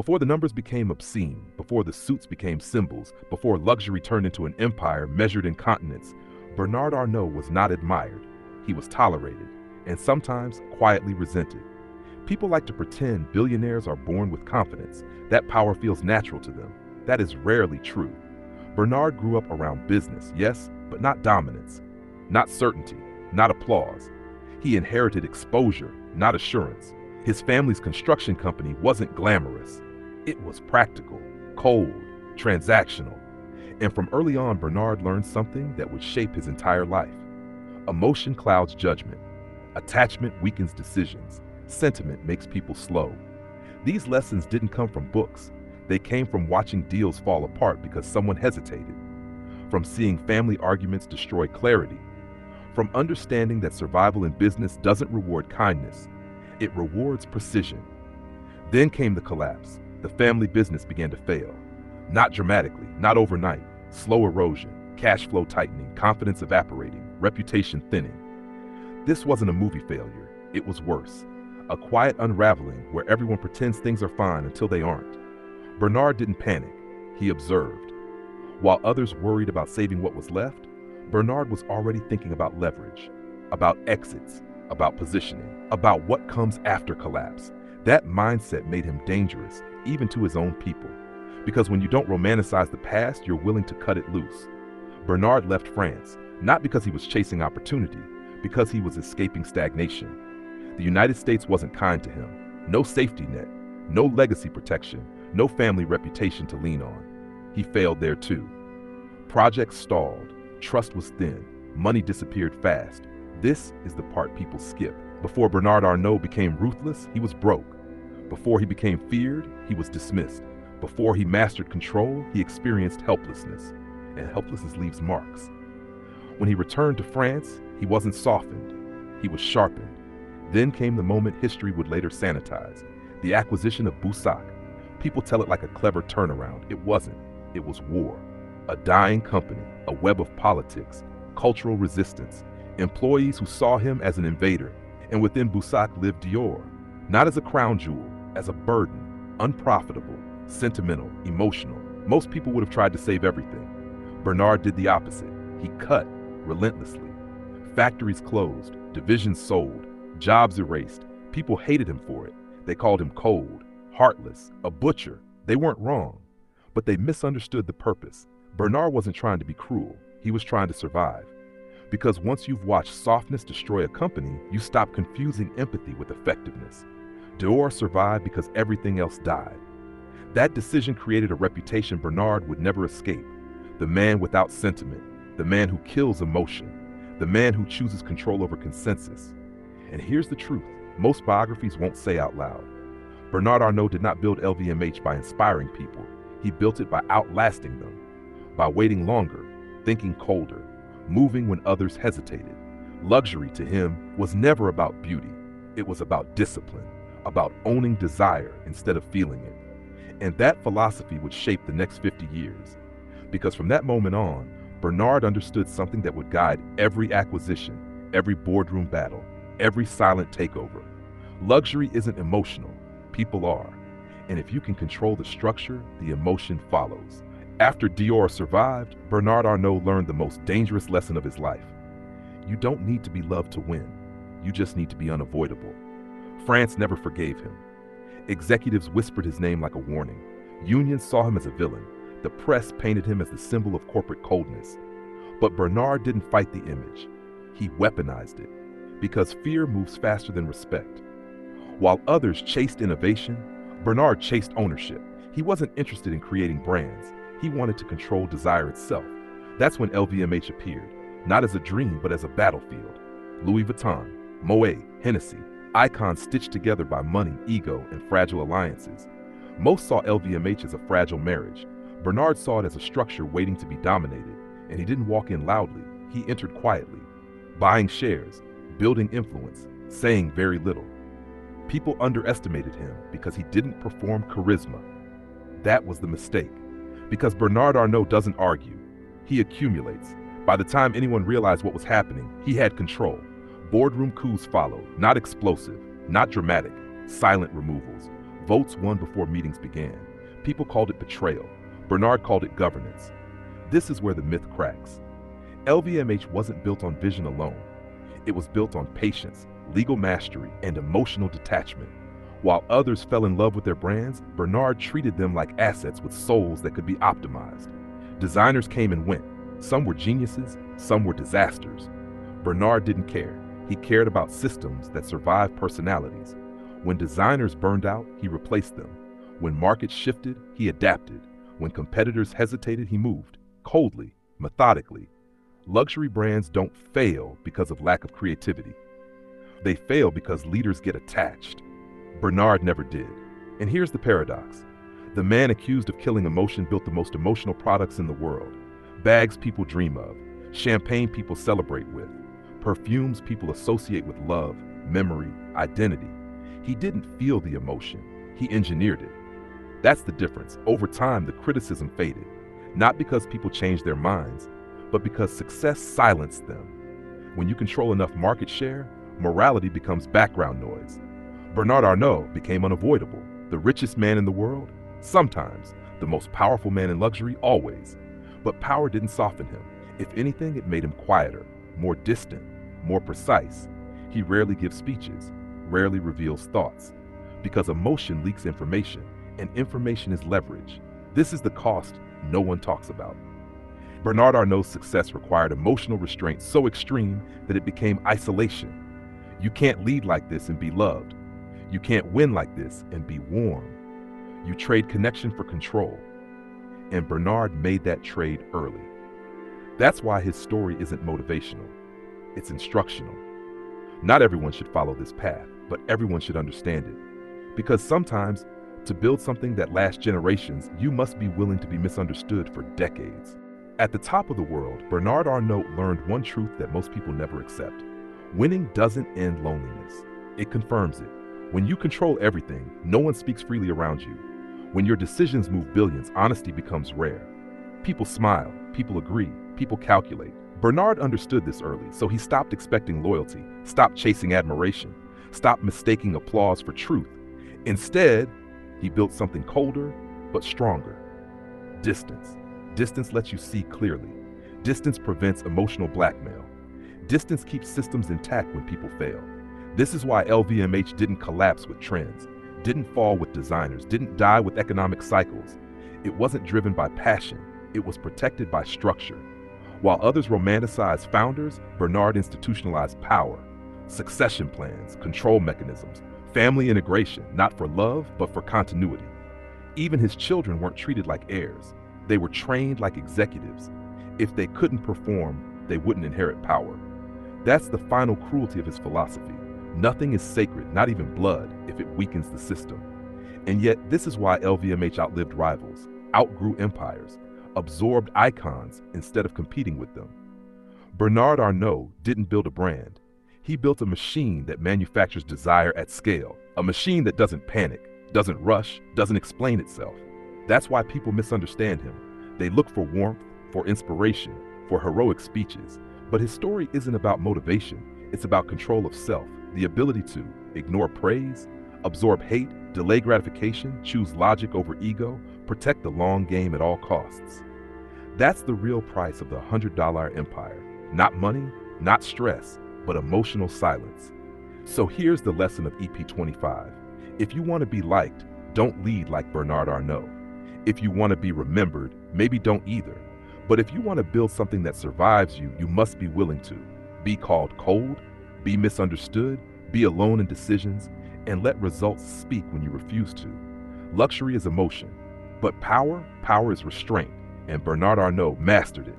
Before the numbers became obscene, before the suits became symbols, before luxury turned into an empire measured in continents, Bernard Arnault was not admired. He was tolerated, and sometimes quietly resented. People like to pretend billionaires are born with confidence, that power feels natural to them. That is rarely true. Bernard grew up around business, yes, but not dominance, not certainty, not applause. He inherited exposure, not assurance. His family's construction company wasn't glamorous. It was practical, cold, transactional. And from early on, Bernard learned something that would shape his entire life. Emotion clouds judgment. Attachment weakens decisions. Sentiment makes people slow. These lessons didn't come from books. They came from watching deals fall apart because someone hesitated, from seeing family arguments destroy clarity, from understanding that survival in business doesn't reward kindness, it rewards precision. Then came the collapse. The family business began to fail. Not dramatically, not overnight. Slow erosion, cash flow tightening, confidence evaporating, reputation thinning. This wasn't a movie failure. It was worse. A quiet unraveling where everyone pretends things are fine until they aren't. Bernard didn't panic. He observed. While others worried about saving what was left, Bernard was already thinking about leverage, about exits, about positioning, about what comes after collapse. That mindset made him dangerous, even to his own people. Because when you don't romanticize the past, you're willing to cut it loose. Bernard left France, not because he was chasing opportunity, because he was escaping stagnation. The United States wasn't kind to him. No safety net, no legacy protection, no family reputation to lean on. He failed there too. Projects stalled, trust was thin, money disappeared fast. This is the part people skip. Before Bernard Arnault became ruthless, he was broke. Before he became feared, he was dismissed. Before he mastered control, he experienced helplessness. And helplessness leaves marks. When he returned to France, he wasn't softened. He was sharpened. Then came the moment history would later sanitize, the acquisition of Boussac. People tell it like a clever turnaround. It wasn't. It was war. A dying company, a web of politics, cultural resistance, employees who saw him as an invader. And within Boussac lived Dior, not as a crown jewel, as a burden, unprofitable, sentimental, emotional. Most people would have tried to save everything. Bernard did the opposite. He cut relentlessly. Factories closed, divisions sold, jobs erased. People hated him for it. They called him cold, heartless, a butcher. They weren't wrong, but they misunderstood the purpose. Bernard wasn't trying to be cruel. He was trying to survive. Because once you've watched softness destroy a company, you stop confusing empathy with effectiveness. Dior survived because everything else died. That decision created a reputation Bernard would never escape. The man without sentiment, the man who kills emotion, the man who chooses control over consensus. And here's the truth, most biographies won't say out loud. Bernard Arnault did not build LVMH by inspiring people. He built it by outlasting them, by waiting longer, thinking colder, moving when others hesitated. Luxury to him was never about beauty. It was about discipline, about owning desire instead of feeling it. And that philosophy would shape the next 50 years. Because from that moment on, Bernard understood something that would guide every acquisition, every boardroom battle, every silent takeover. Luxury isn't emotional, people are. And if you can control the structure, the emotion follows. After Dior survived, Bernard Arnault learned the most dangerous lesson of his life. You don't need to be loved to win. You just need to be unavoidable. France never forgave him. Executives whispered his name like a warning. Unions saw him as a villain. The press painted him as the symbol of corporate coldness. But Bernard didn't fight the image. He weaponized it. Because fear moves faster than respect. While others chased innovation, Bernard chased ownership. He wasn't interested in creating brands. He wanted to control desire itself. That's when LVMH appeared, not as a dream, but as a battlefield. Louis Vuitton, Moet, Hennessy, icons stitched together by money, ego, and fragile alliances. Most saw LVMH as a fragile marriage. Bernard saw it as a structure waiting to be dominated, and he didn't walk in loudly. He entered quietly, buying shares, building influence, saying very little. People underestimated him because he didn't perform charisma. That was the mistake. Because Bernard Arnault doesn't argue. He accumulates. By the time anyone realized what was happening, he had control. Boardroom coups followed, not explosive, not dramatic, silent removals. Votes won before meetings began. People called it betrayal. Bernard called it governance. This is where the myth cracks. LVMH wasn't built on vision alone. It was built on patience, legal mastery, and emotional detachment. While others fell in love with their brands, Bernard treated them like assets with souls that could be optimized. Designers came and went. Some were geniuses, some were disasters. Bernard didn't care. He cared about systems that survived personalities. When designers burned out, he replaced them. When markets shifted, he adapted. When competitors hesitated, he moved, coldly, methodically. Luxury brands don't fail because of lack of creativity. They fail because leaders get attached. Bernard never did. And here's the paradox. The man accused of killing emotion built the most emotional products in the world. Bags people dream of, champagne people celebrate with, perfumes people associate with love, memory, identity. He didn't feel the emotion, he engineered it. That's the difference. Over time, the criticism faded, not because people changed their minds, but because success silenced them. When you control enough market share, morality becomes background noise. Bernard Arnault became unavoidable. The richest man in the world? Sometimes. The most powerful man in luxury? Always. But power didn't soften him. If anything, it made him quieter, more distant, more precise. He rarely gives speeches, rarely reveals thoughts, because emotion leaks information, and information is leverage. This is the cost no one talks about. Bernard Arnault's success required emotional restraint so extreme that it became isolation. You can't lead like this and be loved. You can't win like this and be warm. You trade connection for control. And Bernard made that trade early. That's why his story isn't motivational. It's instructional. Not everyone should follow this path, but everyone should understand it. Because sometimes, to build something that lasts generations, you must be willing to be misunderstood for decades. At the top of the world, Bernard Arnault learned one truth that most people never accept. Winning doesn't end loneliness. It confirms it. When you control everything, no one speaks freely around you. When your decisions move billions, honesty becomes rare. People smile, people agree, people calculate. Bernard understood this early, so he stopped expecting loyalty, stopped chasing admiration, stopped mistaking applause for truth. Instead, he built something colder, but stronger. Distance. Distance lets you see clearly. Distance prevents emotional blackmail. Distance keeps systems intact when people fail. This is why LVMH didn't collapse with trends, didn't fall with designers, didn't die with economic cycles. It wasn't driven by passion, it was protected by structure. While others romanticized founders, Bernard institutionalized power, succession plans, control mechanisms, family integration, not for love, but for continuity. Even his children weren't treated like heirs. They were trained like executives. If they couldn't perform, they wouldn't inherit power. That's the final cruelty of his philosophy. Nothing is sacred, not even blood, if it weakens the system. And yet, this is why LVMH outlived rivals, outgrew empires, absorbed icons instead of competing with them. Bernard Arnault didn't build a brand. He built a machine that manufactures desire at scale, a machine that doesn't panic, doesn't rush, doesn't explain itself. That's why people misunderstand him. They look for warmth, for inspiration, for heroic speeches. But his story isn't about motivation. It's about control of self, the ability to ignore praise, absorb hate, delay gratification, choose logic over ego, protect the long game at all costs. That's the real price of the $100 empire. Not money, not stress, but emotional silence. So here's the lesson of EP25. If you want to be liked, don't lead like Bernard Arnault. If you want to be remembered, maybe don't either. But if you want to build something that survives you, you must be willing to. Be called cold, be misunderstood, be alone in decisions, and let results speak when you refuse to. Luxury is emotion, but power is restraint, and Bernard Arnault mastered it.